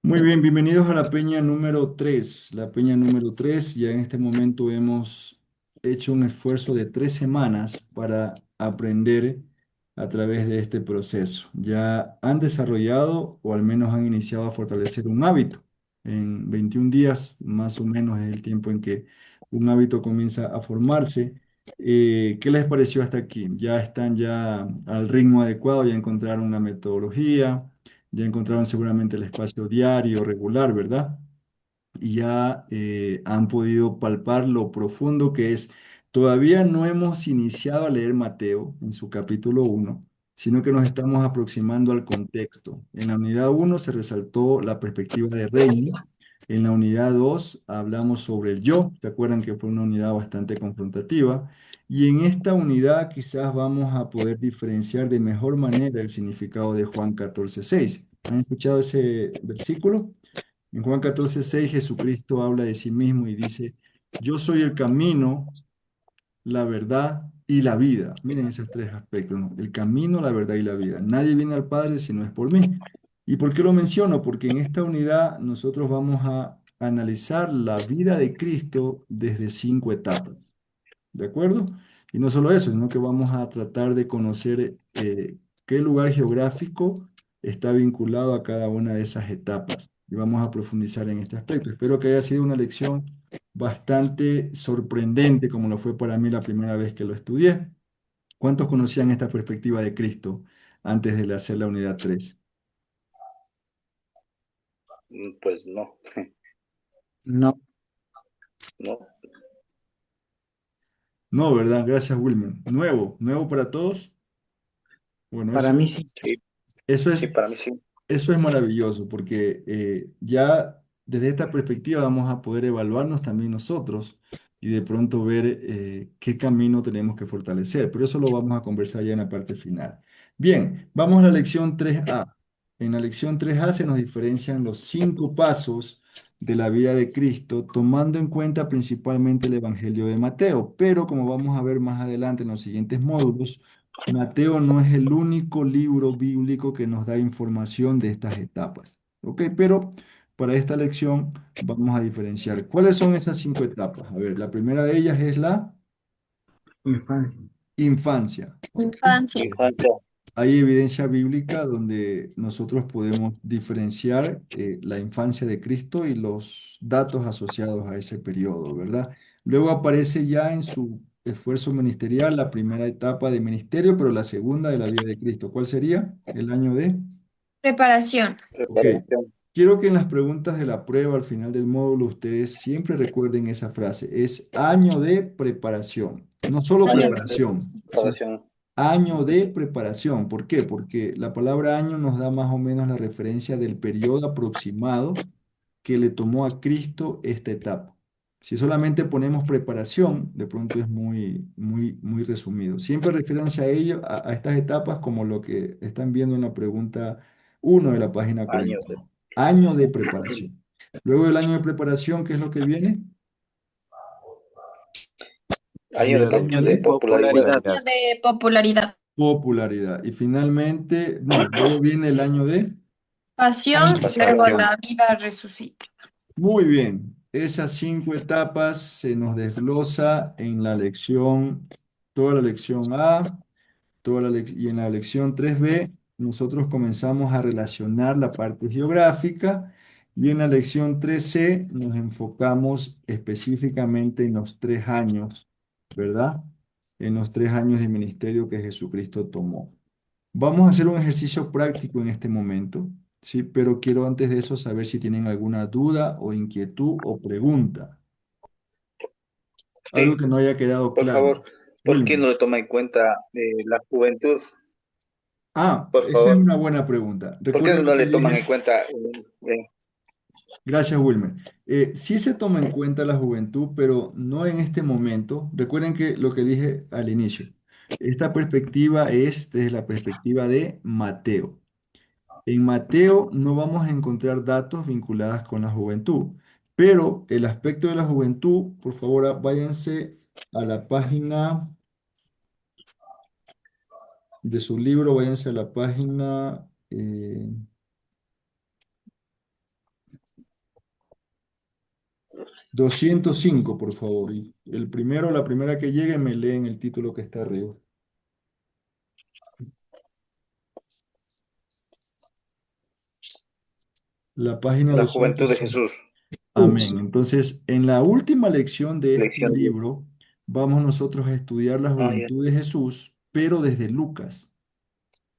Muy bien, bienvenidos a la peña número 3. La peña número 3. Ya en este momento hemos hecho un esfuerzo de 3 semanas para aprender a través de este proceso. Ya han desarrollado o al menos han iniciado a fortalecer un hábito. En 21 días, más o menos, es el tiempo en que un hábito comienza a formarse. ¿Qué les pareció hasta aquí? ¿Ya están ya al ritmo adecuado? ¿Ya encontraron una metodología? Ya encontraron seguramente el espacio diario, regular, ¿verdad? Y ya han podido palpar lo profundo que es. Todavía no hemos iniciado a leer Mateo en su capítulo 1, sino que nos estamos aproximando al contexto. En la unidad 1 se resaltó la perspectiva de reino. En la unidad 2 hablamos sobre el yo. ¿Se acuerdan que fue una unidad bastante confrontativa? Y en esta unidad quizás vamos a poder diferenciar de mejor manera el significado de Juan 14:6. ¿Han escuchado ese versículo? En Juan 14:6 Jesucristo habla de sí mismo y dice, yo soy el camino, la verdad y la vida. Miren esos tres aspectos, ¿no? El camino, la verdad y la vida. Nadie viene al Padre si no es por mí. ¿Y por qué lo menciono? Porque en esta unidad nosotros vamos a analizar la vida de Cristo desde 5 etapas. ¿De acuerdo? Y no solo eso, sino que vamos a tratar de conocer qué lugar geográfico está vinculado a cada una de esas etapas. Y vamos a profundizar en este aspecto. Espero que haya sido una lección bastante sorprendente, como lo fue para mí la primera vez que lo estudié. ¿Cuántos conocían esta perspectiva de Cristo antes de hacer la unidad 3? Pues no, No, no, No, ¿verdad? Gracias, Wilmer. Nuevo, nuevo para todos. Bueno, para mí sí. sí, eso sí, es para mí sí. Eso es maravilloso porque ya desde esta perspectiva vamos a poder evaluarnos también nosotros y de pronto ver qué camino tenemos que fortalecer. Pero eso lo vamos a conversar ya en la parte final. Bien, vamos a la lección 3A. En la lección 3A se nos diferencian los 5 pasos de la vida de Cristo, tomando en cuenta principalmente el Evangelio de Mateo. Pero como vamos a ver más adelante en los siguientes módulos, Mateo no es el único libro bíblico que nos da información de estas etapas. ¿Ok? Pero para esta lección vamos a diferenciar. ¿Cuáles son esas 5 etapas? A ver, la primera de ellas es la Infancia. infancia. ¿Ok? Infancia. Infancia, Hay evidencia bíblica donde nosotros podemos diferenciar la infancia de Cristo y los datos asociados a ese periodo, ¿verdad? Luego aparece ya en su esfuerzo ministerial la primera etapa de ministerio, pero la segunda de la vida de Cristo. ¿Cuál sería? El año de... Preparación. Ok. preparación, Quiero que en las preguntas de la prueba al final del módulo ustedes siempre recuerden esa frase. Es año de preparación, no solo Año de preparación, ¿sí? preparación, Año de preparación. ¿Por qué? Porque la palabra año nos da más o menos la referencia del periodo aproximado que le tomó a Cristo esta etapa. Si solamente ponemos preparación, de pronto es muy, muy, muy resumido. Siempre refiéranse a ello, a estas etapas como lo que están viendo en la pregunta 1 de la página años 40. Año de preparación. Luego del año de preparación, ¿qué es lo que viene? año de, Año de de popularidad, Popularidad. Año de popularidad. popularidad. Y finalmente, no, luego viene el año de... Pasión, pasión, luego Pasión. la vida resucita. Muy bien, esas 5 etapas se nos desglosa en la lección, toda la lección A, y en la lección 3B nosotros comenzamos a relacionar la parte geográfica y en la lección 3C nos enfocamos específicamente en los 3 años, ¿verdad? En los 3 años de ministerio que Jesucristo tomó. Vamos a hacer un ejercicio práctico en este momento, ¿sí? Pero quiero antes de eso saber si tienen alguna duda o inquietud o pregunta. Algo sí, que no haya quedado por claro. favor, ¿por qué Wilmer. no le toma en cuenta la juventud? Por Esa es favor, una buena pregunta. ¿por qué Recuerden lo no que le toman dije. en cuenta? Gracias, Wilmer. Sí se toma en cuenta la juventud, pero no en este momento. Recuerden que lo que dije al inicio, esta perspectiva es desde la perspectiva de Mateo. En Mateo no vamos a encontrar datos vinculados con la juventud, pero el aspecto de la juventud, por favor, váyanse a la página de su libro, váyanse a la página 205, por favor. Y el primero, la primera que llegue, me leen el título que está arriba. La página La juventud de 205. Jesús. Amén. Entonces, en la última lección de este Lección 10. libro, vamos nosotros a estudiar la Ah, ya. juventud de Jesús, pero desde Lucas.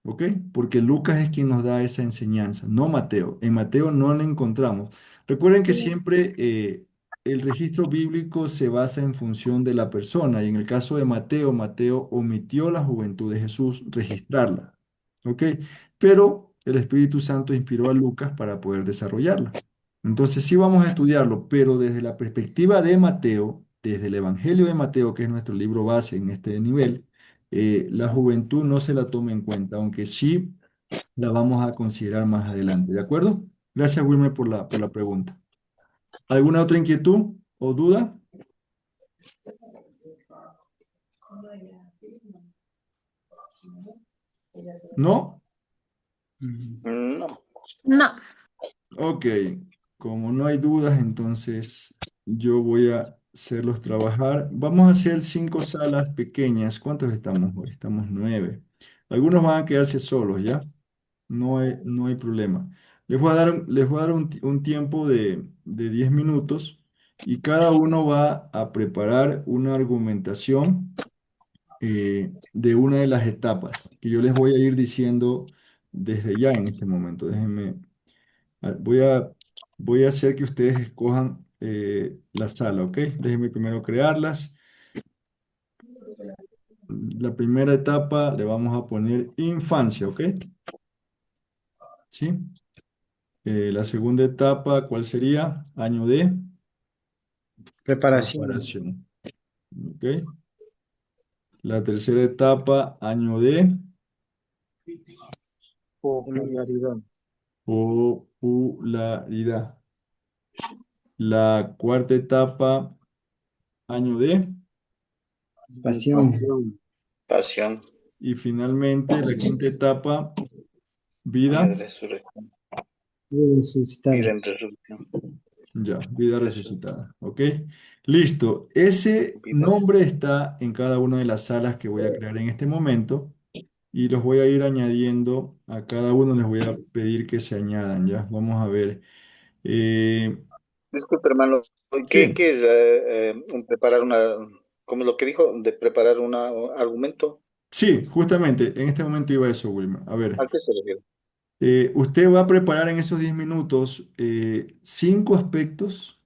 ¿Ok? Porque Lucas es quien nos da esa enseñanza, no Mateo. En Mateo no la encontramos. Recuerden que siempre el registro bíblico se basa en función de la persona y en el caso de Mateo, Mateo omitió la juventud de Jesús, registrarla. ¿Ok? Pero el Espíritu Santo inspiró a Lucas para poder desarrollarla. Entonces sí vamos a estudiarlo, pero desde la perspectiva de Mateo, desde el Evangelio de Mateo, que es nuestro libro base en este nivel, la juventud no se la toma en cuenta, aunque sí la vamos a considerar más adelante, ¿de acuerdo? Gracias, Wilmer, por la pregunta. ¿Alguna otra inquietud o duda? ¿No? No. No. Ok, como no hay dudas, entonces yo voy a hacerlos trabajar. Vamos a hacer 5 salas pequeñas. ¿Cuántos estamos hoy? Estamos 9. Algunos van a quedarse solos, ¿ya? No hay problema. Les voy a dar un tiempo de 10 minutos y cada uno va a preparar una argumentación de una de las etapas que yo les voy a ir diciendo desde ya en este momento. Voy voy a hacer que ustedes escojan la sala, ¿ok? Déjenme primero crearlas. La primera etapa le vamos a poner infancia, ¿ok? ¿Sí? La segunda etapa, ¿cuál sería? Año de Preparación. preparación. ¿Ok? La tercera etapa, año de Popularidad. popularidad. La cuarta etapa, año de. Pasión. Pasión. Y finalmente, la quinta etapa, Año vida. de resurrección. Resucitar. Vida en resurrección. Ya, vida Resu- resucitada. ¿Ok? Listo. Ese Vida. nombre está en cada una de las salas que voy a crear en este momento. Y los voy a ir añadiendo a cada uno, les voy a pedir que se añadan, ¿ya? Vamos a ver. Eh, Disculpe, hermano. sí, ¿Qué es preparar una, como lo que dijo, de preparar un argumento? sí, justamente, en este momento iba eso, Wilmer. A ver, ¿A qué se refiere? usted va a preparar en esos 10 minutos 5 aspectos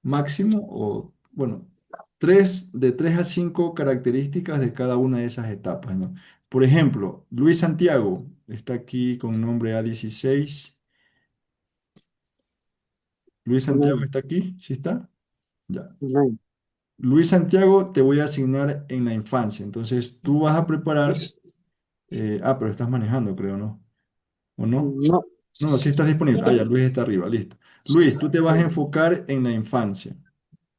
máximo, o bueno, de 3 a 5 características de cada una de esas etapas, ¿no? Por ejemplo, Luis Santiago está aquí con nombre A16. Luis Santiago No, está aquí, ¿sí está? Ya. no, Luis Santiago te voy a asignar en la infancia. Entonces tú vas a preparar. Pero estás manejando, creo, ¿no? ¿O no? no. No, no, sí estás disponible. Ah, ya, Luis está arriba, listo. Luis, tú te vas a enfocar en la infancia.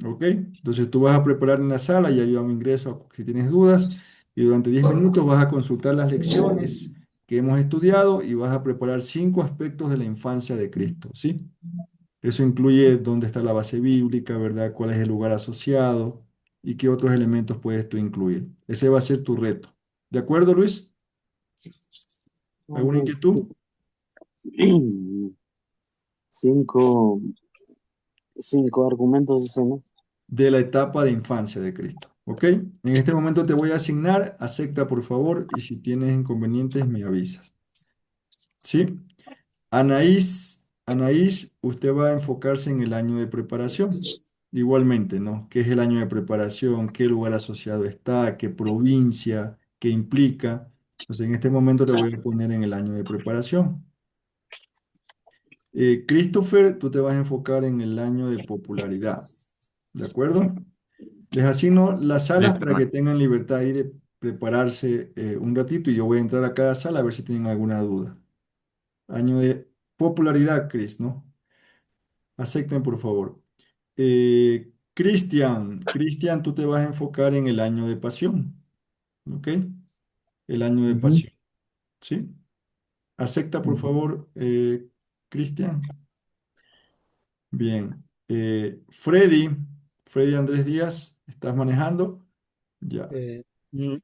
¿Ok? Entonces tú vas a preparar en la sala, ya yo me ingreso si tienes dudas. Y durante 10 minutos vas a consultar las lecciones que hemos estudiado y vas a preparar 5 aspectos de la infancia de Cristo, ¿sí? Eso incluye dónde está la base bíblica, ¿verdad? ¿Cuál es el lugar asociado? Y qué otros elementos puedes tú incluir. Ese va a ser tu reto. ¿De acuerdo, Luis? ¿Alguna Ok. inquietud? Cinco, cinco argumentos, ese, ¿no? De la etapa de infancia de Cristo. ¿Ok? En este momento te voy a asignar, acepta por favor, y si tienes inconvenientes me avisas. ¿Sí? Anaís, usted va a enfocarse en el año de preparación. Igualmente, ¿no? ¿Qué es el año de preparación? ¿Qué lugar asociado está? ¿Qué provincia? ¿Qué implica? Entonces, en este momento te voy a poner en el año de preparación. Christopher, tú te vas a enfocar en el año de popularidad. ¿De acuerdo? Les asigno las salas Listo, para que hermano. tengan libertad ahí de prepararse un ratito y yo voy a entrar a cada sala a ver si tienen alguna duda. Año de popularidad, Chris, ¿no? Acepten, por favor. Cristian, tú te vas a enfocar en el año de pasión, ¿ok? El año de Ujú, pasión, ¿sí? Acepta, por ujú. favor, Cristian. Bien. Freddy, Freddy Andrés Díaz, ¿estás manejando? Ya, Eh, mm,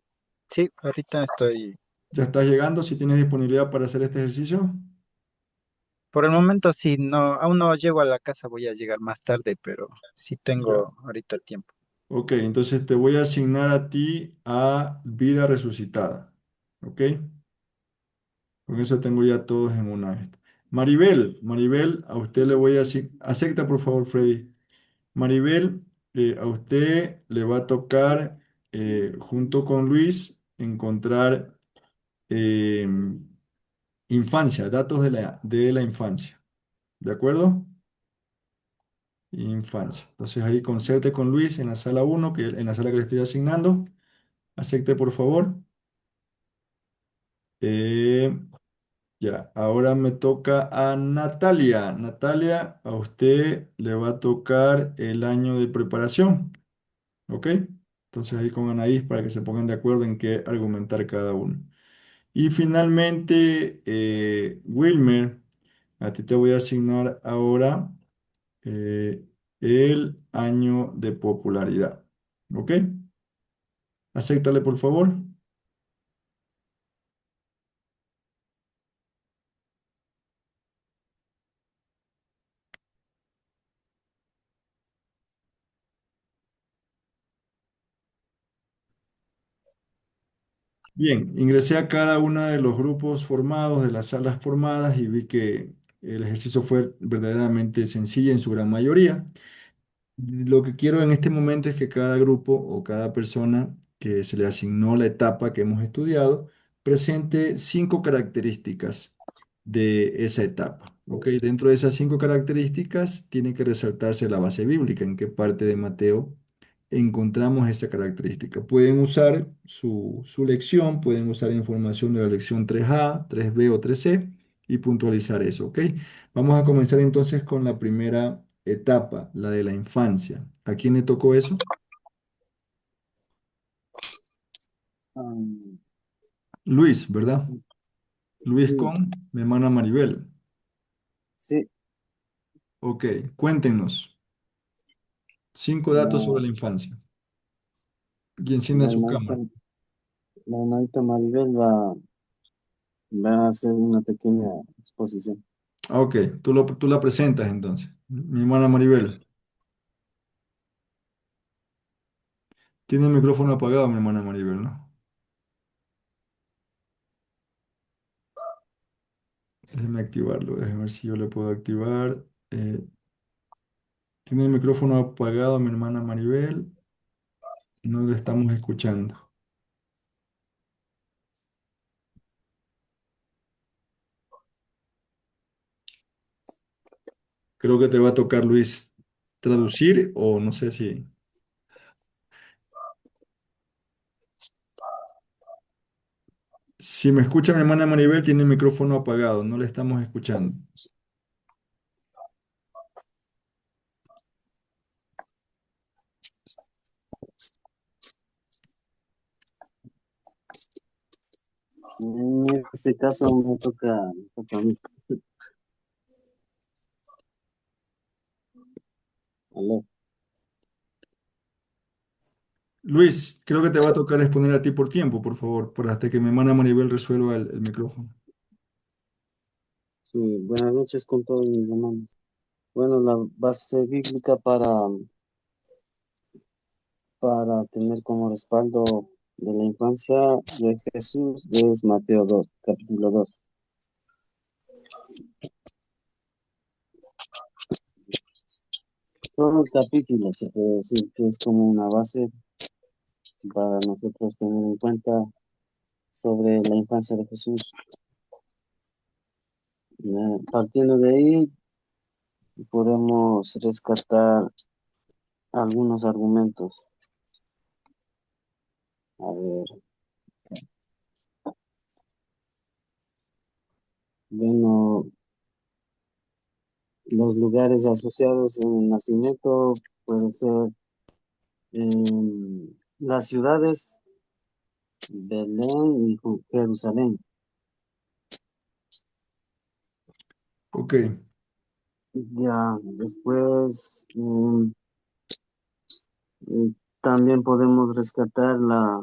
sí, ahorita estoy. ya estás llegando. Si tienes disponibilidad para hacer este ejercicio. Por el momento, sí, no, aún no llego a la casa, voy a llegar más tarde, pero sí Ya. tengo ahorita el tiempo. Ok, entonces te voy a asignar a ti a vida resucitada. Ok, con eso tengo ya todos en una vez. Maribel, Maribel, a usted le voy a asignar. Acepta por favor, Freddy. Maribel, a usted le va a tocar, junto con Luis, encontrar eh, infancia, datos de la infancia. ¿De acuerdo? Infancia. Entonces ahí concerte con Luis en la sala uno, en la sala que le estoy asignando. Acepte por favor. Eh, ya, ahora me toca a Natalia. Natalia, a usted le va a tocar el año de preparación. ¿Ok? Entonces ahí con Anaís para que se pongan de acuerdo en qué argumentar cada uno. Y finalmente, Wilmer, a ti te voy a asignar ahora el año de popularidad. ¿Ok? Acéptale, por favor. Bien, ingresé a cada uno de los grupos formados, de las salas formadas y vi que el ejercicio fue verdaderamente sencillo en su gran mayoría. Lo que quiero en este momento es que cada grupo o cada persona que se le asignó la etapa que hemos estudiado presente 5 características de esa etapa. ¿Ok? Dentro de esas 5 características tiene que resaltarse la base bíblica, en qué parte de Mateo encontramos esa característica. Pueden usar su lección, pueden usar información de la lección 3A, 3B o 3C y puntualizar eso. ¿Ok? Vamos a comenzar entonces con la primera etapa, la de la infancia. ¿A quién le tocó eso? Um, Luis, ¿verdad? Luis sí, con mi hermana Maribel. sí, Ok, cuéntenos 5 datos sobre la, la infancia. Y encienda la su hermanita, cámara. la hermanita Maribel va a hacer una pequeña exposición. Ah, ok, tú la presentas entonces. Mi hermana Maribel. Tiene el micrófono apagado, mi hermana Maribel, ¿no? Déjeme activarlo, déjeme ver si yo le puedo activar. Eh, Tiene el micrófono apagado, mi hermana Maribel. No le estamos escuchando. Creo que te va a tocar, Luis, traducir o no sé si... Si me escucha mi hermana Maribel, tiene el micrófono apagado, no le estamos escuchando. En ese caso me toca a mí. Aló. Luis, creo que te va a tocar exponer a ti por tiempo, por favor, por hasta que mi hermana Maribel resuelva el micrófono. Sí, buenas noches con todos mis hermanos. Bueno, la base bíblica para tener como respaldo de la infancia de Jesús es Mateo 2 capítulo 2. Todo el capítulo se puede decir que es como una base para nosotros tener en cuenta sobre la infancia de Jesús. Partiendo de ahí, podemos rescatar algunos argumentos. A ver, bueno, los lugares asociados en el nacimiento pueden ser las ciudades Belén y Jerusalén. Ok, Ya, después también podemos rescatar la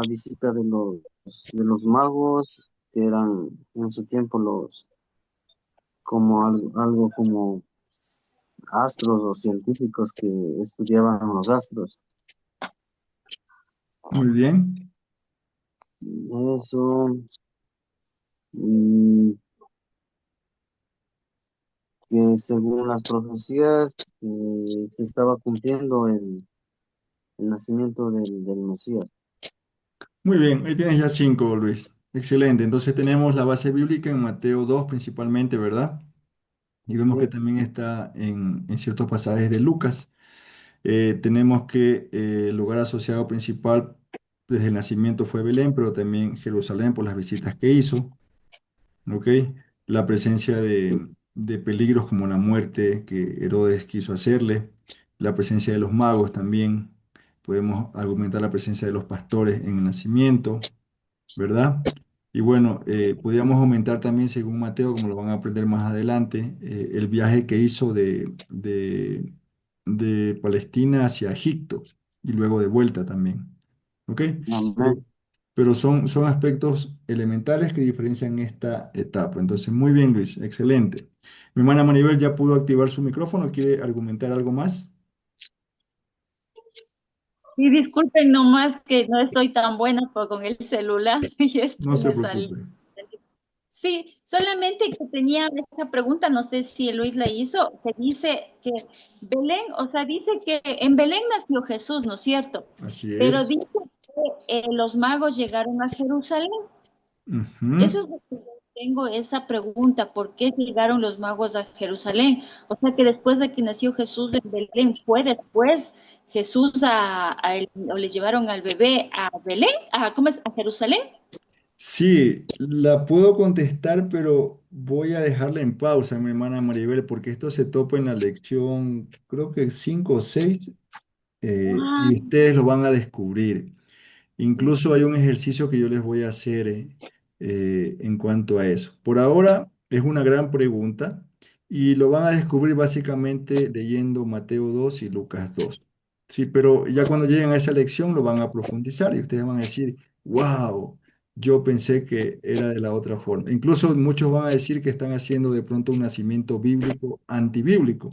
visita de los magos, que eran en su tiempo como algo como astros o científicos que estudiaban los astros. Muy bien. Eso, mm, que según las profecías se estaba cumpliendo el nacimiento del Mesías. Muy bien, ahí tienes ya cinco, Luis. Excelente. Entonces tenemos la base bíblica en Mateo 2 principalmente, ¿verdad? Y vemos que Sí, también está en ciertos pasajes de Lucas. Tenemos que el lugar asociado principal desde el nacimiento fue Belén, pero también Jerusalén por las visitas que hizo. ¿Ok? La presencia de peligros como la muerte que Herodes quiso hacerle, la presencia de los magos también. Podemos argumentar la presencia de los pastores en el nacimiento, ¿verdad? Y bueno, podríamos aumentar también, según Mateo, como lo van a aprender más adelante, el viaje que hizo de Palestina hacia Egipto y luego de vuelta también. ¿Ok? amén. Pero, pero son aspectos elementales que diferencian esta etapa. Entonces, muy bien, Luis, excelente. Mi hermana Maribel ya pudo activar su micrófono. ¿Quiere argumentar algo más? Sí, disculpen nomás que no estoy tan buena con el celular y No esto se me salió. preocupe. Sí, solamente que tenía esta pregunta, no sé si Luis la hizo, que dice que Belén, o sea, dice que en Belén nació Jesús, ¿no es cierto? Así Pero es. dice que los magos llegaron a Jerusalén. Eso Ujú. es lo que yo tengo esa pregunta, ¿por qué llegaron los magos a Jerusalén? O sea, que después de que nació Jesús en Belén, ¿fue después Jesús o les llevaron al bebé a Belén? ¿Cómo es? ¿A Jerusalén? Sí, la puedo contestar, pero voy a dejarla en pausa, mi hermana Maribel, porque esto se topa en la lección, creo que 5 o 6, Ah, y ustedes lo van a descubrir. Incluso hay un ejercicio que yo les voy a hacer en cuanto a eso. Por ahora es una gran pregunta y lo van a descubrir básicamente leyendo Mateo 2 y Lucas 2. Sí, pero ya cuando lleguen a esa lección lo van a profundizar y ustedes van a decir, wow, yo pensé que era de la otra forma. Incluso muchos van a decir que están haciendo de pronto un nacimiento bíblico antibíblico.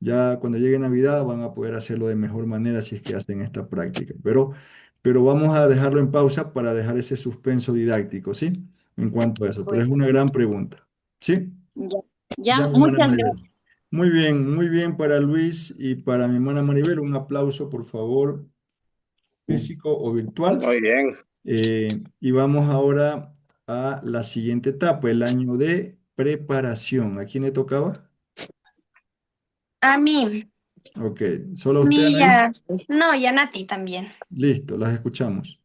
Ya cuando llegue Navidad van a poder hacerlo de mejor manera si es que hacen esta práctica. Pero vamos a dejarlo en pausa para dejar ese suspenso didáctico, ¿sí? En cuanto a eso. Pero pues, es una gran pregunta. ¿Sí? ya, Ya, ya, mi hermana muchas Maribel. gracias. Muy bien para Luis y para mi hermana Maribel. Un aplauso, por favor, físico o virtual. Muy bien. Y vamos ahora a la siguiente etapa, el año de preparación. ¿A quién le tocaba? A mí, Ok, solo usted, mí Anaís. ya, no, y a Nati también. Listo, las escuchamos.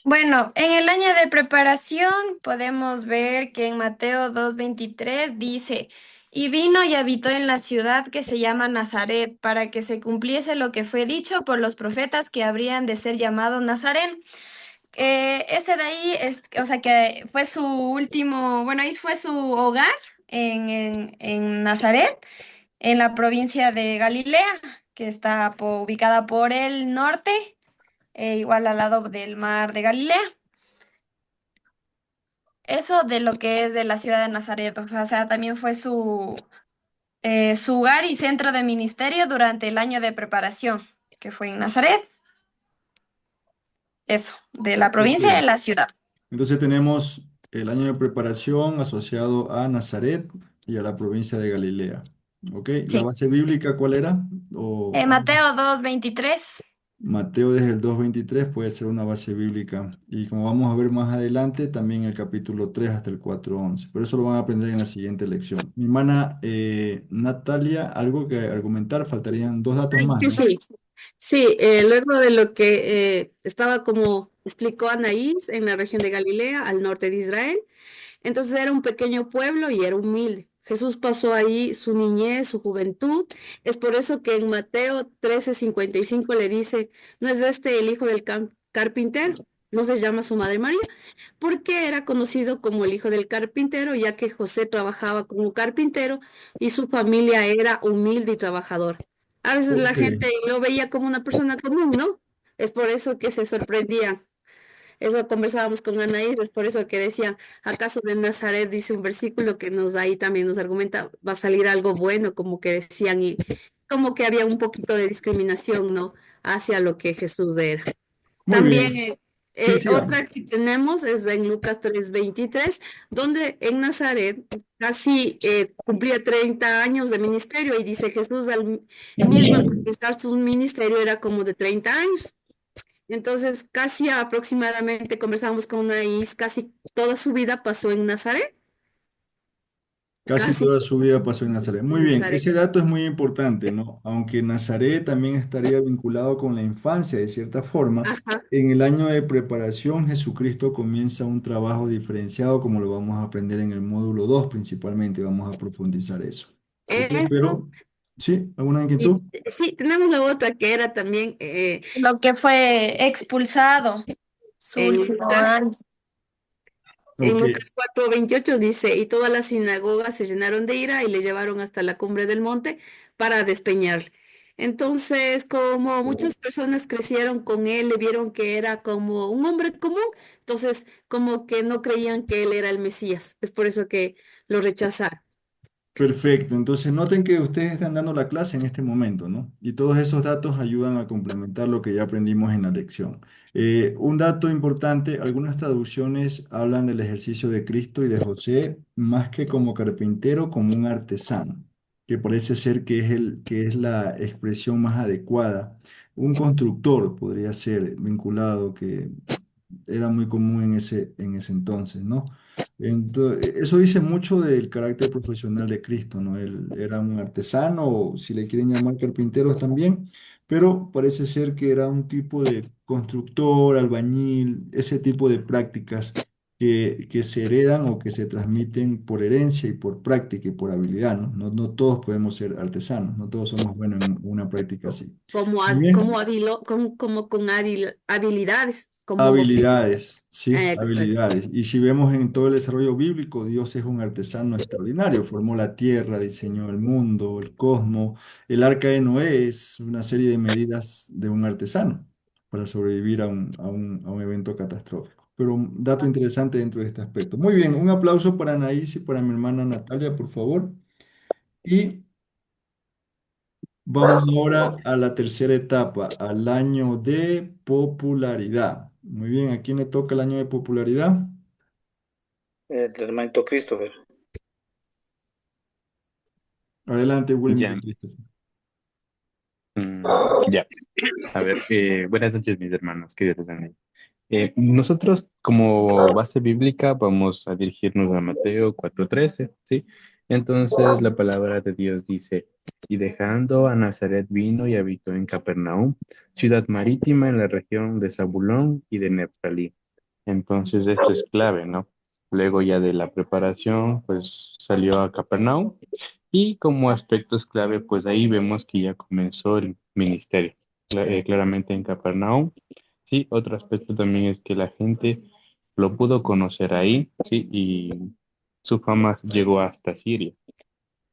Bueno, en el año de preparación podemos ver que en Mateo 2:23 dice, y vino y habitó en la ciudad que se llama Nazaret, para que se cumpliese lo que fue dicho por los profetas que habrían de ser llamados Nazareno. Ese de ahí es, o sea, que fue su último, bueno, ahí fue su hogar en Nazaret, en la provincia de Galilea, que está ubicada por el norte, igual al lado del mar de Galilea. Eso de lo que es de la ciudad de Nazaret, o sea, también fue su hogar y centro de ministerio durante el año de preparación, que fue en Nazaret. Eso, de la Ok. provincia y de la ciudad. Entonces tenemos el año de preparación asociado a Nazaret y a la provincia de Galilea. ¿Ok? ¿La Sí. base bíblica cuál era? Mateo 2:23. Mateo desde el 2:23 puede ser una base bíblica. Y como vamos a ver más adelante, también el capítulo 3 hasta el 4:11. Pero eso lo van a aprender en la siguiente lección. Mi hermana Natalia, algo que argumentar, faltarían dos datos más, Sí, ¿no? sí, sí, luego de lo que estaba como explicó Anaís en la región de Galilea, al norte de Israel, entonces era un pequeño pueblo y era humilde. Jesús pasó ahí su niñez, su juventud. Es por eso que en Mateo 13:55 le dice, ¿no es este el hijo del carpintero? no se llama su madre María, porque era conocido como el hijo del carpintero, ya que José trabajaba como carpintero y su familia era humilde y trabajador. A veces la Ok, gente lo veía como una persona común, ¿no? Es por eso que se sorprendían. Eso conversábamos con Anaís, es por eso que decían, ¿acaso de Nazaret dice un versículo que nos da ahí también nos argumenta, va a salir algo bueno, como que decían, y como que había un poquito de discriminación, ¿no? Hacia lo que Jesús era. muy También bien. Sí, sigamos. otra que tenemos es en Lucas 3:23, donde en Nazaret casi cumplía 30 años de ministerio y dice Jesús mismo al comenzar su ministerio era como de 30 años. Entonces, casi aproximadamente conversamos con Anaís, casi toda su vida pasó en Nazaret, Casi casi toda su vida pasó en Nazaret. Muy en bien, Nazaret. ese dato es muy importante, ¿no? Aunque Nazaret también estaría vinculado con la infancia de cierta forma, Ajá. en el año de preparación Jesucristo comienza un trabajo diferenciado, como lo vamos a aprender en el módulo 2 principalmente, vamos a profundizar eso. ¿Ok? Eso. Pero, ¿sí? ¿Alguna Y inquietud? sí, tenemos la otra que era también Lo que fue expulsado su en último Lucas. año. En Ok, Lucas 4:28 dice, y todas las sinagogas se llenaron de ira y le llevaron hasta la cumbre del monte para despeñarle. Entonces, como muchas personas crecieron con él, le vieron que era como un hombre común, entonces como que no creían que él era el Mesías. Es por eso que lo rechazaron. perfecto. Entonces, noten que ustedes están dando la clase en este momento, ¿no? Y todos esos datos ayudan a complementar lo que ya aprendimos en la lección. Un dato importante, algunas traducciones hablan del ejercicio de Cristo y de José más que como carpintero, como un artesano, que parece ser que es la expresión más adecuada. Un constructor podría ser vinculado, que era muy común en ese entonces, ¿no? Entonces, eso dice mucho del carácter profesional de Cristo, ¿no? Él era un artesano, o si le quieren llamar carpinteros también, pero parece ser que era un tipo de constructor, albañil, ese tipo de prácticas que se heredan o que se transmiten por herencia y por práctica y por habilidad, ¿no? No todos podemos ser artesanos, no todos somos buenos en una práctica así. Como, Muy bien. como con habilidades, como un oficio. Habilidades, sí, Exacto. habilidades. Y si vemos en todo el desarrollo bíblico, Dios es un artesano extraordinario. Formó la tierra, diseñó el mundo, el cosmos. El arca de Noé es una serie de medidas de un artesano para sobrevivir a un evento catastrófico. Pero un dato interesante dentro de este aspecto. Muy bien, un aplauso para Anaís y para mi hermana Natalia, por favor. Y vamos ahora a la tercera etapa, al año de popularidad. Muy bien, ¿a quién le toca el año de popularidad? El hermanito Christopher. Adelante, Wilmer Ya, y Christopher. mm, ya. A ver, buenas noches, mis hermanos, que Dios les bendiga. Nosotros, como base bíblica, vamos a dirigirnos a Mateo 4:13, ¿sí? Entonces, la palabra de Dios dice, y dejando a Nazaret vino y habitó en Capernaum, ciudad marítima en la región de Zabulón y de Neftalí. Entonces, esto es clave, ¿no? Luego ya de la preparación, pues salió a Capernaum y como aspectos clave, pues ahí vemos que ya comenzó el ministerio, claramente en Capernaum. Sí, otro aspecto también es que la gente lo pudo conocer ahí, sí, y su fama llegó hasta Siria.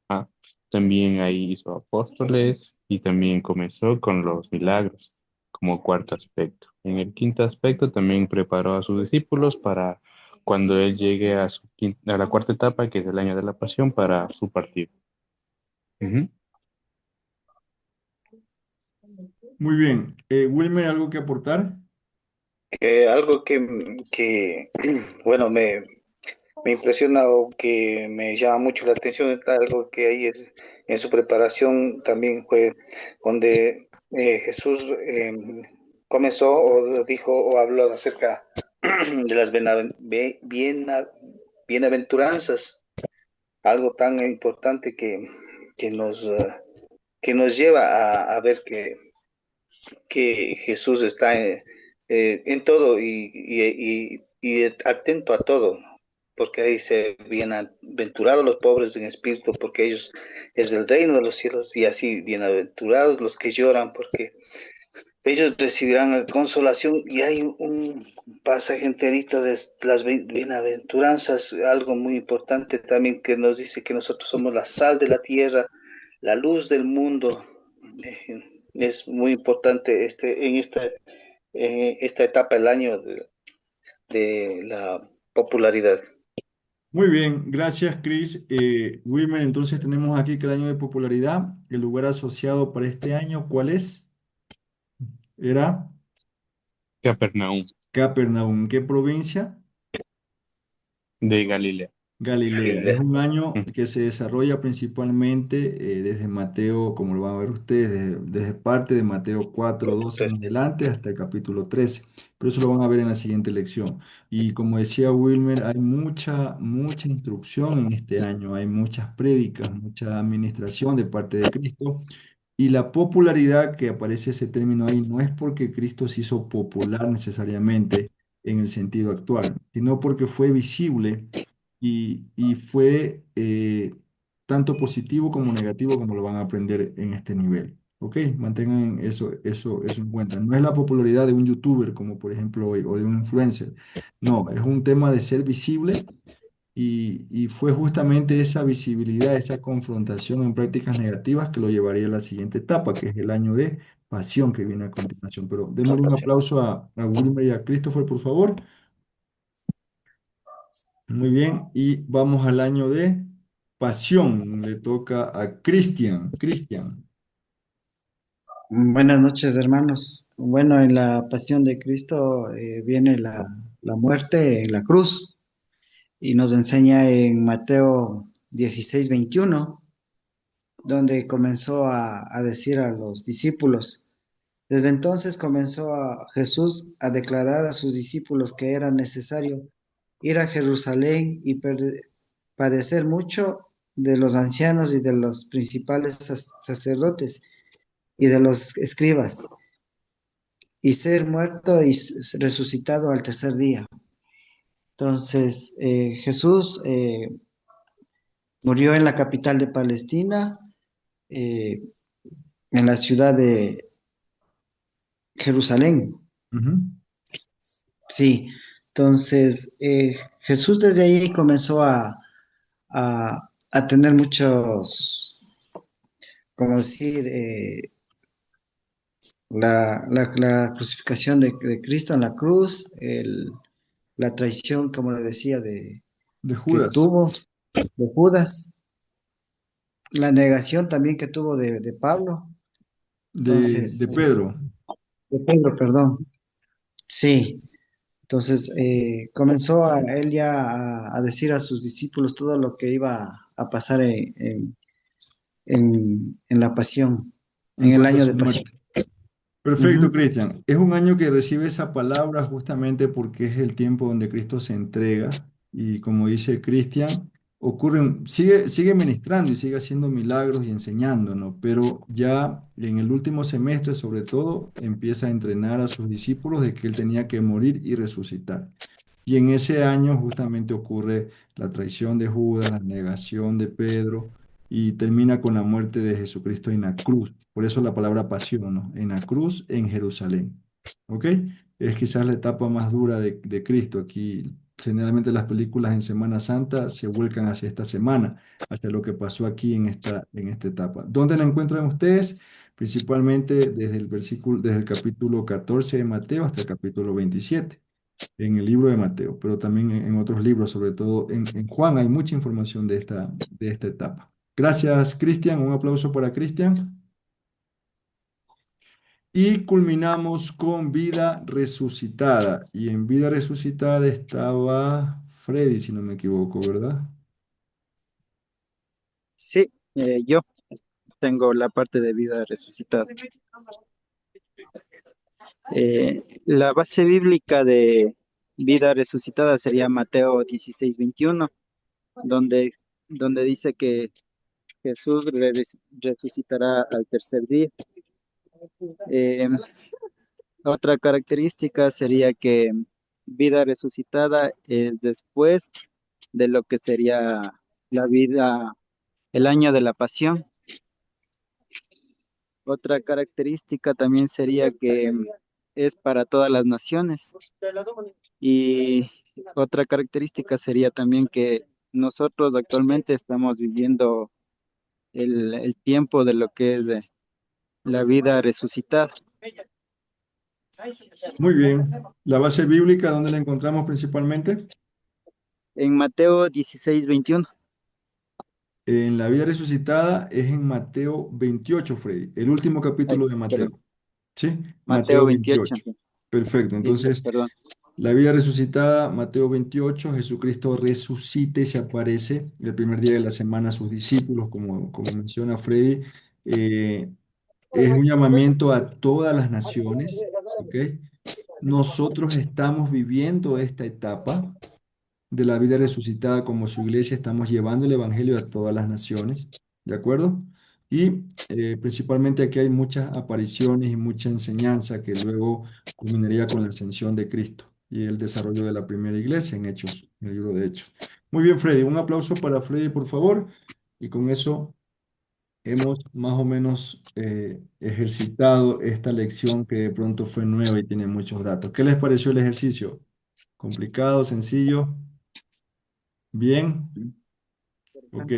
Ah, también ahí hizo apóstoles y también comenzó con los milagros como cuarto aspecto. En el quinto aspecto también preparó a sus discípulos para cuando él llegue a la cuarta etapa, que es el año de la pasión, para su partido. Ujú. Muy bien. Wilmer, ¿algo que aportar? Algo que bueno, me impresiona o que me llama mucho la atención, es algo que ahí es, en su preparación también fue donde Jesús comenzó o dijo o habló acerca de las bienaventuranzas, algo tan importante que nos, que nos lleva a ver que Jesús está en todo y atento a todo, porque ahí dice, bienaventurados los pobres en espíritu, porque ellos es el reino de los cielos, y así, bienaventurados los que lloran, porque ellos recibirán consolación y hay un pasaje enterito de las bienaventuranzas, algo muy importante también que nos dice que nosotros somos la sal de la tierra, la luz del mundo. Es muy importante esta etapa del año de la popularidad. Muy bien, gracias Chris. Wilmer, entonces tenemos aquí que el año de popularidad, el lugar asociado para este año, ¿cuál es? Era Capernaum, Capernaum. ¿Qué provincia? de Galilea. Galilea. Es un año que se desarrolla principalmente desde Mateo, como lo van a ver ustedes, desde parte de Mateo 4:12 en adelante hasta el capítulo 13. Pero eso lo van a ver en la siguiente lección. Y como decía Wilmer, hay mucha instrucción en este año, hay muchas prédicas, mucha administración de parte de Cristo. Y la popularidad que aparece ese término ahí no es porque Cristo se hizo popular necesariamente en el sentido actual, sino porque fue visible y fue tanto positivo como negativo como lo van a aprender en este nivel. ¿Ok? Mantengan eso en cuenta. No es la popularidad de un youtuber como por ejemplo hoy o de un influencer. No, es un tema de ser visible y fue justamente esa visibilidad, esa confrontación en prácticas negativas que lo llevaría a la siguiente etapa, que es el año de pasión que viene a continuación. Pero démosle un aplauso a Wilmer y a Christopher, por favor. Muy bien, y vamos al año de pasión. Le toca a Cristian. Cristian. Buenas noches, hermanos. Bueno, en la pasión de Cristo viene la muerte en la cruz y nos enseña en Mateo 16:21, donde comenzó a decir a los discípulos. Desde entonces comenzó a Jesús a declarar a sus discípulos que era necesario ir a Jerusalén y padecer mucho de los ancianos y de los principales sacerdotes y de los escribas y ser muerto y resucitado al tercer día. Entonces, Jesús murió en la capital de Palestina, eh, en la ciudad de Jerusalén. Ujú. Sí, entonces Jesús desde ahí comenzó a tener muchos, como decir, la crucificación de Cristo en la cruz, la traición, como le decía, De que Judas, tuvo de Judas, la negación también que tuvo de Pablo, de entonces, Pedro. de Pedro, perdón. Sí, entonces comenzó él ya a decir a sus discípulos todo lo que iba a pasar en la pasión, En en el cuanto a año su de pasión. muerte. Perfecto, Ujú. Cristian. Es un año que recibe esa palabra justamente porque es el tiempo donde Cristo se entrega y como dice Cristian, sigue ministrando y sigue haciendo milagros y enseñándonos, pero ya en el último semestre sobre todo empieza a entrenar a sus discípulos de que él tenía que morir y resucitar. Y en ese año justamente ocurre la traición de Judas, la negación de Pedro y termina con la muerte de Jesucristo en la cruz. Por eso la palabra pasión, ¿no? En la cruz en Jerusalén. ¿Ok? Es quizás la etapa más dura de Cristo. Aquí generalmente las películas en Semana Santa se vuelcan hacia esta semana, hacia lo que pasó aquí en esta etapa. ¿Dónde la encuentran ustedes? Principalmente desde el capítulo 14 de Mateo hasta el capítulo 27 en el libro de Mateo, pero también en otros libros, sobre todo en Juan, hay mucha información de esta etapa. Gracias, Cristian. Un aplauso para Cristian. Y culminamos con vida resucitada. Y en vida resucitada estaba Freddy, si no me equivoco, ¿verdad? Sí, yo tengo la parte de vida resucitada. La base bíblica de vida resucitada sería Mateo 16:21, donde, donde dice que Jesús resucitará al tercer día. Eh, Otra característica sería que vida resucitada es después de lo que sería la vida, el año de la pasión. Otra característica también sería que es para todas las naciones. Y otra característica sería también que nosotros actualmente estamos viviendo el tiempo de lo que es la vida resucitada. Muy bien. ¿La base bíblica dónde la encontramos principalmente? En Mateo 16:21. En la vida resucitada es en Mateo 28, Freddy, el último Ay, capítulo de perdón, Mateo. ¿Sí? Mateo Mateo 28. 28. Perfecto. Listo, Entonces, perdón. la vida resucitada, Mateo 28, Jesucristo resucita y se aparece el primer día de la semana a sus discípulos, como menciona Freddy. Eh, es un llamamiento a todas las naciones, ¿ok? Nosotros estamos viviendo esta etapa de la vida resucitada como su iglesia, estamos llevando el evangelio a todas las naciones, ¿de acuerdo? Y principalmente aquí hay muchas apariciones y mucha enseñanza que luego culminaría con la ascensión de Cristo y el desarrollo de la primera iglesia en Hechos, en el libro de Hechos. Muy bien, Freddy, un aplauso para Freddy, por favor. Y con eso hemos más o menos ejercitado esta lección que de pronto fue nueva y tiene muchos datos. ¿Qué les pareció el ejercicio? ¿Complicado, sencillo? Bien. Ok.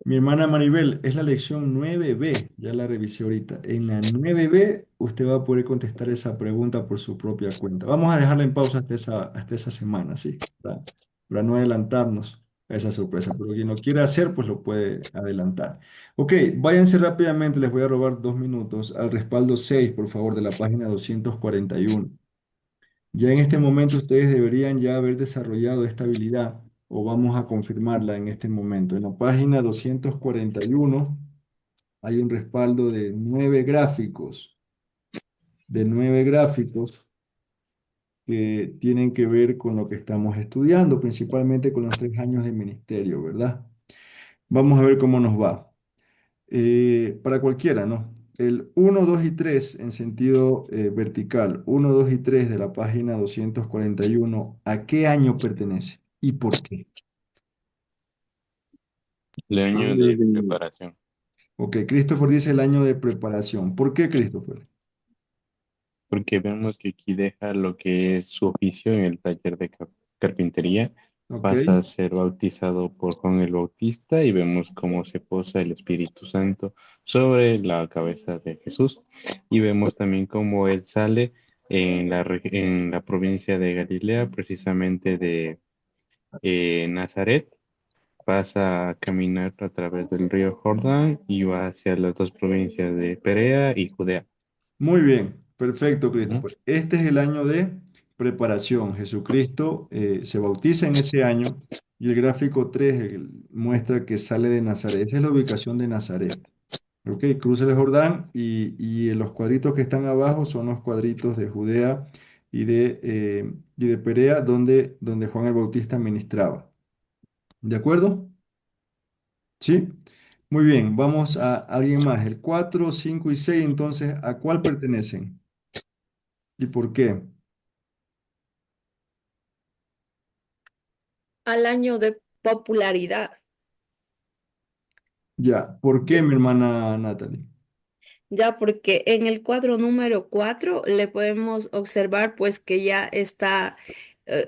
Mi hermana Maribel, es la lección 9B, ya la revisé ahorita. En la 9B usted va a poder contestar esa pregunta por su propia cuenta. Vamos a dejarla en pausa hasta esa semana, ¿sí? Para no adelantarnos a esa sorpresa. Pero quien lo quiera hacer, pues lo puede adelantar. Ok, váyanse rápidamente, les voy a robar 2 minutos al respaldo 6, por favor, de la página 241. Ya en este momento ustedes deberían ya haber desarrollado esta habilidad o vamos a confirmarla en este momento. En la página 241 hay un respaldo de nueve gráficos que tienen que ver con lo que estamos estudiando, principalmente con los 3 años de ministerio, ¿verdad? Vamos a ver cómo nos va. Para cualquiera, ¿no? El uno, 2 y 3 en sentido vertical, uno, 2 y 3 de la página 241, ¿a qué año pertenece y por qué? El año Año de de, preparación. Ok, Christopher dice el año de preparación. ¿Por qué, Christopher? Porque vemos que aquí deja lo que es su oficio en el taller de carpintería, Ok, pasa a ser bautizado por Juan el Bautista y vemos cómo se posa el Espíritu Santo sobre la cabeza de Jesús y vemos también cómo él sale en la provincia de Galilea, precisamente de Nazaret, pasa a caminar a través del río Jordán y va hacia las dos provincias de Perea y Judea. muy bien, perfecto, Ujú. Christopher. Este es el año de preparación. Jesucristo se bautiza en ese año y el gráfico 3 muestra que sale de Nazaret. Esa es la ubicación de Nazaret. Ok, cruza el Jordán y los cuadritos que están abajo son los cuadritos de Judea y de Perea, donde Juan el Bautista ministraba. ¿De acuerdo? ¿Sí? Muy bien, vamos a alguien más. El 4, 5 y 6, entonces, ¿a cuál pertenecen? ¿Y por qué? Al año de popularidad. Ya, ¿por qué, mi hermana Natalie? Ya, porque en el cuadro número 4 le podemos observar pues que ya está,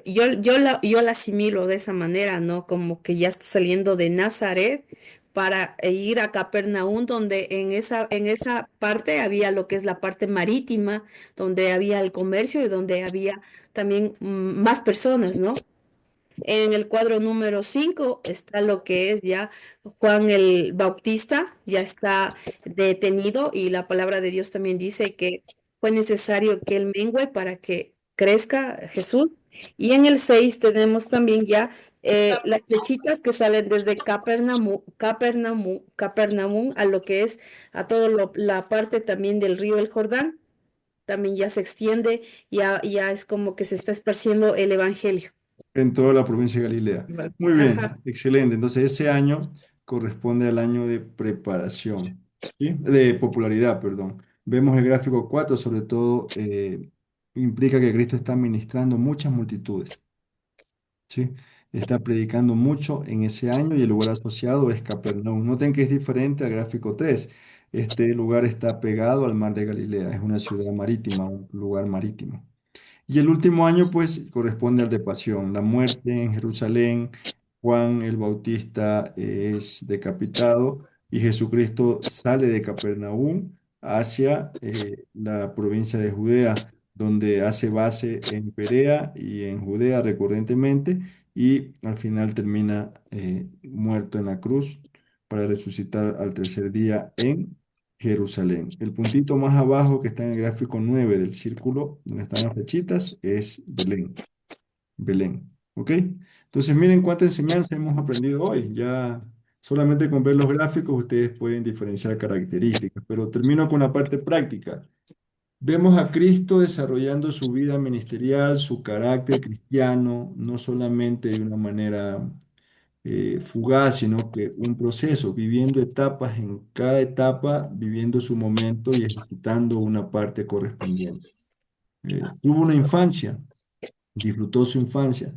yo la asimilo de esa manera, ¿no? Como que ya está saliendo de Nazaret para ir a Capernaum, donde en esa parte había lo que es la parte marítima, donde había el comercio y donde había también más personas, ¿no? En el cuadro número 5 está lo que es ya Juan el Bautista, ya está detenido y la palabra de Dios también dice que fue necesario que él mengüe para que crezca Jesús. Y en el 6 tenemos también ya las flechitas que salen desde Capernaum a lo que es a toda la parte también del río el Jordán, también ya se extiende, ya es como que se está esparciendo el evangelio. En toda la provincia de Galilea. Vale. Muy Ajá. bien, excelente. Entonces, ese año corresponde al año de preparación, ¿sí? De popularidad, perdón. Vemos el gráfico 4, sobre todo, implica que Cristo está ministrando muchas multitudes. ¿Sí? Está predicando mucho en ese año y el lugar asociado es Capernaum. Noten que es diferente al gráfico 3. Este lugar está pegado al mar de Galilea, es una ciudad marítima, un lugar marítimo. Y el último año, pues, corresponde al de pasión, la muerte en Jerusalén. Juan el Bautista es decapitado y Jesucristo sale de Capernaum hacia la provincia de Judea, donde hace base en Perea y en Judea recurrentemente y al final termina muerto en la cruz para resucitar al tercer día en Jerusalén. El puntito más abajo que está en el gráfico 9 del círculo, donde están las flechitas, es Belén. Belén. ¿Ok? Entonces, miren cuánta enseñanza hemos aprendido hoy. Ya solamente con ver los gráficos ustedes pueden diferenciar características, pero termino con la parte práctica. Vemos a Cristo desarrollando su vida ministerial, su carácter cristiano, no solamente de una manera fugaz, sino que un proceso, viviendo etapas en cada etapa, viviendo su momento y ejecutando una parte correspondiente. Tuvo una infancia, disfrutó su infancia.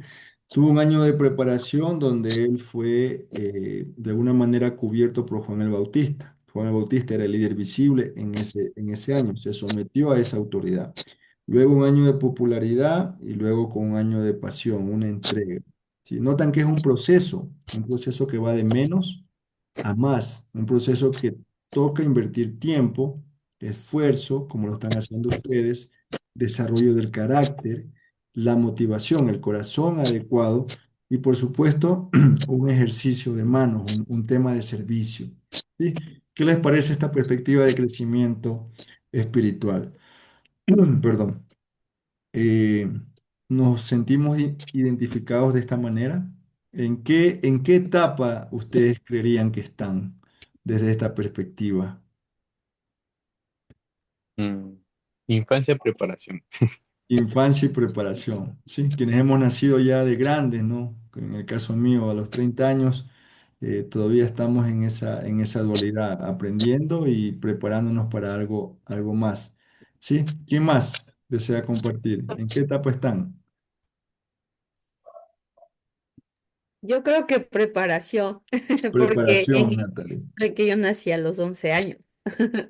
Tuvo un año de preparación donde él fue de alguna manera cubierto por Juan el Bautista. Juan el Bautista era el líder visible en ese año, se sometió a esa autoridad. Luego un año de popularidad y luego con un año de pasión, una entrega. ¿Sí? Notan que es un proceso que va de menos a más, un proceso que toca invertir tiempo, esfuerzo, como lo están haciendo ustedes, desarrollo del carácter, la motivación, el corazón adecuado y por supuesto un ejercicio de manos, un tema de servicio. ¿Sí? ¿Qué les parece esta perspectiva de crecimiento espiritual? Perdón. Eh, ¿Nos sentimos identificados de esta manera? En qué etapa ustedes creerían que están desde esta perspectiva? Mm, Infancia, preparación. Infancia y preparación, ¿sí? Quienes hemos nacido ya de grandes, ¿no? En el caso mío, a los 30 años, todavía estamos en esa dualidad, aprendiendo y preparándonos para algo más, ¿sí? ¿Quién más desea compartir? ¿En qué etapa están? Yo creo que preparación, porque, Preparación, Natalie. porque yo nací a los 11 años.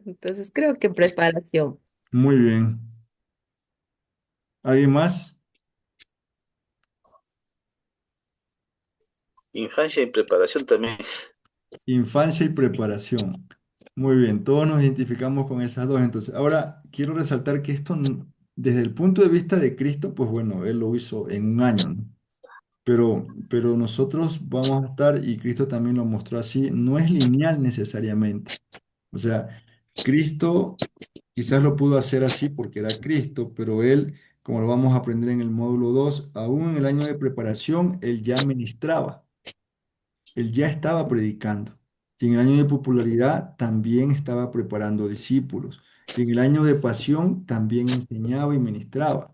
Entonces creo que preparación. Muy bien. ¿Alguien más? Infancia y preparación también. Infancia y preparación. Muy bien, todos nos identificamos con esas dos. Entonces, ahora quiero resaltar que esto, desde el punto de vista de Cristo, pues bueno, Él lo hizo en un año, ¿no? Pero nosotros vamos a estar, y Cristo también lo mostró así, no es lineal necesariamente. O sea, Cristo quizás lo pudo hacer así porque era Cristo, pero Él, como lo vamos a aprender en el módulo 2, aún en el año de preparación, Él ya ministraba. Él ya estaba predicando. Y en el año de popularidad también estaba preparando discípulos. Y en el año de pasión también enseñaba y ministraba.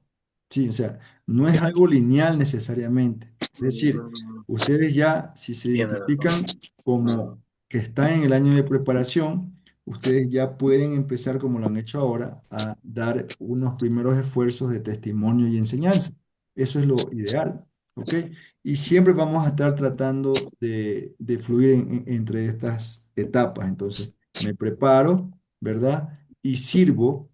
Sí, o sea, no es algo lineal necesariamente. Es decir, ustedes ya, si se Tiene razón. identifican como que están en el año de preparación, ustedes ya pueden empezar, como lo han hecho ahora, a dar unos primeros esfuerzos de testimonio y enseñanza. Eso es lo ideal. ¿Ok? Y siempre vamos a estar tratando de fluir entre estas etapas. Entonces, me preparo, ¿verdad? Y sirvo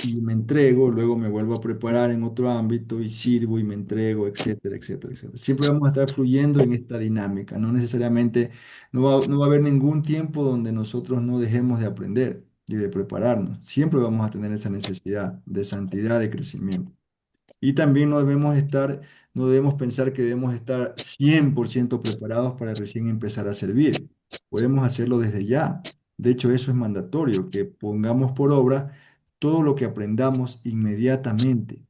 y me entrego, luego me vuelvo a preparar en otro ámbito y sirvo y me entrego, etcétera, etcétera, etcétera. Siempre vamos a estar fluyendo en esta dinámica. No necesariamente, no va a haber ningún tiempo donde nosotros no dejemos de aprender y de prepararnos. Siempre vamos a tener esa necesidad de santidad, de crecimiento. Y también no debemos pensar que debemos estar 100% preparados para recién empezar a servir. Podemos hacerlo desde ya. De hecho, eso es mandatorio, que pongamos por obra todo lo que aprendamos inmediatamente.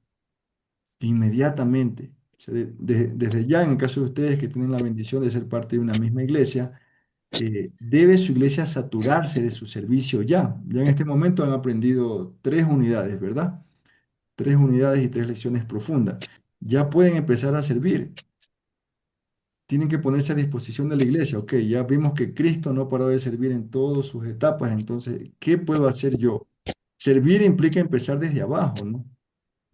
Inmediatamente. O sea, desde ya, en el caso de ustedes que tienen la bendición de ser parte de una misma iglesia, debe su iglesia saturarse de su servicio ya. Ya en este momento han aprendido 3 unidades, ¿verdad? 3 unidades y 3 lecciones profundas. Ya pueden empezar a servir. Tienen que ponerse a disposición de la iglesia. Ok, ya vimos que Cristo no paró de servir en todas sus etapas. Entonces, ¿qué puedo hacer yo? Servir implica empezar desde abajo, ¿no?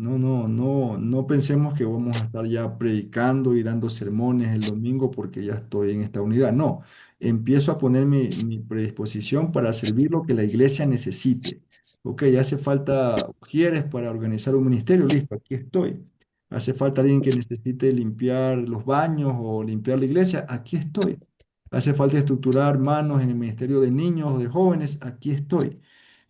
No pensemos que vamos a estar ya predicando y dando sermones el domingo porque ya estoy en esta unidad. No, empiezo a poner mi predisposición para servir lo que la iglesia necesite. Ok, hace falta quieres para organizar un ministerio, listo, aquí estoy. Hace falta alguien que necesite limpiar los baños o limpiar la iglesia, aquí estoy. Hace falta estructurar manos en el ministerio de niños o de jóvenes, aquí estoy.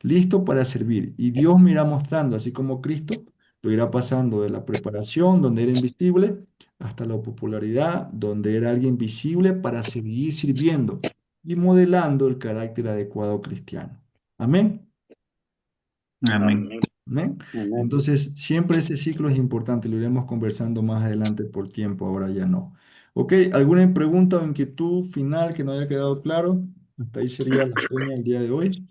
Listo para servir. Y Dios me irá mostrando, así como Cristo lo irá pasando de la preparación, donde era invisible, hasta la popularidad, donde era alguien visible para seguir sirviendo y modelando el carácter adecuado cristiano. Amén. Amén. Amén. Amén. Amén. Entonces, siempre ese ciclo es importante, lo iremos conversando más adelante por tiempo, ahora ya no. Ok, ¿alguna pregunta o inquietud final que no haya quedado claro? Hasta ahí sería la peña el día de hoy.